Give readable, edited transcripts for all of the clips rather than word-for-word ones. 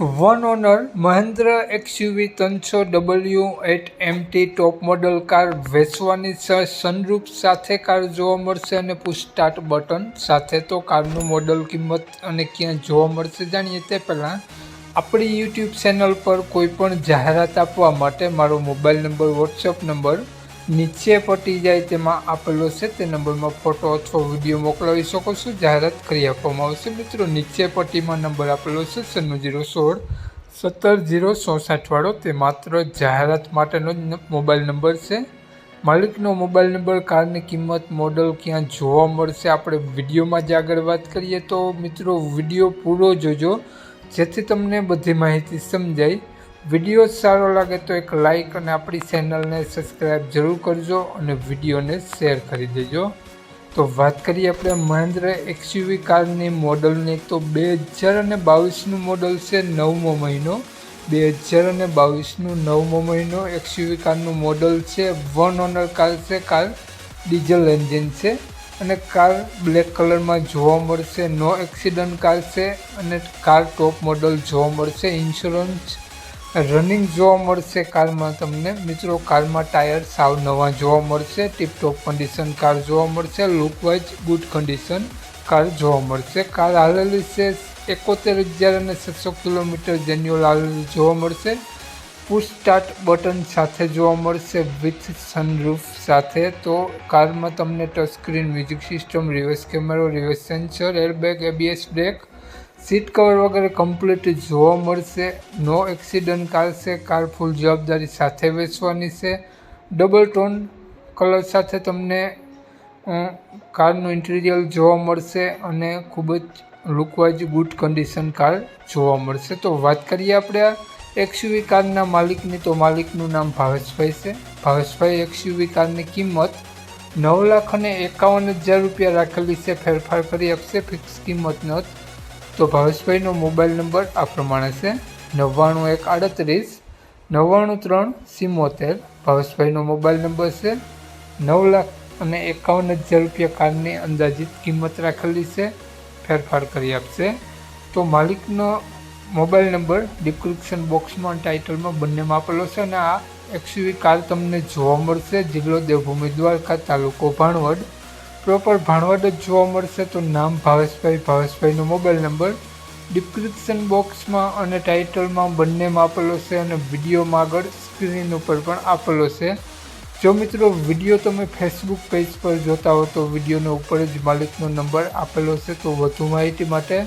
One honour Mahindra XUV 300W8MT top model car વેચવાની છે। Sunroof સાથે કાર જોવા મળશે અને પુશ સ્ટાર્ટ બટન સાથે। તો કારનું મોડલ, કિંમત અને ક્યાં જોવા મળશે જાણીએ તે પહેલાં આપણી યુટ્યુબ ચેનલ પર કોઈ પણ જાહેરાત આપવા માટે મારો મોબાઈલ નંબર, વોટ્સઅપ નંબર નીચે પટી જાય તેમાં આપેલો છે। તે નંબરમાં ફોટો અથવા વિડીયો મોકલાવી શકો છો, જાહેરાત કરી આપવામાં આવશે। મિત્રો નીચે પટ્ટીમાં નંબર આપેલો છે 9616 17064 વાળો, તે માત્ર જાહેરાત માટેનો જ મોબાઈલ નંબર છે। માલિકનો મોબાઈલ નંબર, કારની કિંમત, મોડલ ક્યાં જોવા મળશે આપણે વિડીયોમાં જ આગળ વાત કરીએ। તો મિત્રો વિડીયો પૂરો જોજો જેથી તમને બધી માહિતી સમજાય। વિડીયો સારો લાગે તો એક લાઇક અને આપણી ચેનલને સબસ્ક્રાઈબ જરૂર કરજો અને વિડીયોને શેર કરી દેજો। તો વાત કરીએ આપણે મહિન્દ્રા XUV કારની મોડલની, તો 2022નું મોડલ છે, 9મો મહિનો 2022નું 9મો મહિનો XUV કારનું મોડલ છે। વન ઓનર કાર છે, કાર ડીઝલ એન્જિન છે અને કાર બ્લેક કલરમાં જોવા મળશે। નો એક્સિડન્ટ કાર છે અને કાર ટોપ મોડલ જોવા મળશે। ઇન્સ્યોરન્સ રનિંગ જોવા મળશે કારમાં તમને। મિત્રો કારમાં ટાયર સાવ નવા જોવા મળશે। ટીપટોપ કન્ડિશન કાર જોવા મળશે। લુકવાઇઝ ગુડ કન્ડિશન કાર જોવા મળશે। કાર હાલેલી છે 71,700 કિલોમીટર જેન્યુઅલ હાલેલી જોવા મળશે। પુશ સ્ટાર્ટ બટન સાથે જોવા મળશે વિથ સનરૂફ સાથે। તો કારમાં તમને touch screen, music system, reverse camera, reverse sensor, airbag, ABS brake, seat cover વગેરે કમ્પ્લીટ જોવા મળશે। નો એક્સિડન્ટ કાર છે, કાર ફૂલ જવાબદારી સાથે વેચવાની છે। ડબલ ટોન કલર સાથે તમને કારનું ઇન્ટિરિયર જોવા મળશે અને ખૂબ જ લુકવાઇઝ ગુડ કન્ડિશન કાર જોવા મળશે। તો વાત કરીએ આપણે XUV કારના માલિકની, તો માલિકનું નામ ભાવેશભાઈ છે। ભાવેશભાઈ XUV કારની કિંમત 9,51,000 રૂપિયા રાખેલી છે, ફેરફાર કરી આપશે, ફિક્સ કિંમત નથી। તો ભાવેશભાઈનો મોબાઈલ નંબર આ પ્રમાણે છે 9138 99374। ભાવેશભાઈનો મોબાઈલ નંબર છે। 9,51,000 રૂપિયા કારની અંદાજિત કિંમત રાખેલી છે, ફેરફાર કરી આપશે। તો માલિકનો મોબાઈલ નંબર ડિસ્ક્રિપ્શન બોક્સમાં, ટાઇટલમાં બંનેમાં આપેલો છે અને આ XUV કાર તમને જોવા મળશે જિલ્લો દેવભૂમિ દ્વારકા, તાલુકો ભાણવડ, પ્રોપર ભાણવડ જ જોવા મળશે। તો નામ ભાવેશભાઈ, ભાવેશભાઈનો મોબાઈલ નંબર ડિસ્ક્રિપ્શન બોક્સમાં અને ટાઇટલમાં બંનેમાં આપેલો છે અને વિડીયોમાં આગળ સ્ક્રીન ઉપર પણ આપેલો છે। જો મિત્રો વિડીયો તમે ફેસબુક પેજ પર જોતા હો તો વિડીયોના ઉપર જ માલિકનો નંબર આપેલો છે। તો વધુ માહિતી માટે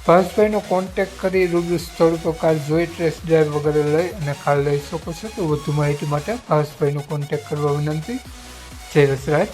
ભાવેશભાઈનો કોન્ટેક્ટ કરી રૂબરૂ સ્થળ પર કાર જોઈ, ટેસ્ટ ડ્રાઈવ વગેરે લઈ અને કાર લઈ શકો છો। તો વધુ માહિતી માટે ભાવેશભાઈનો કોન્ટેક્ટ કરવા વિનંતી। જય વસરાજ।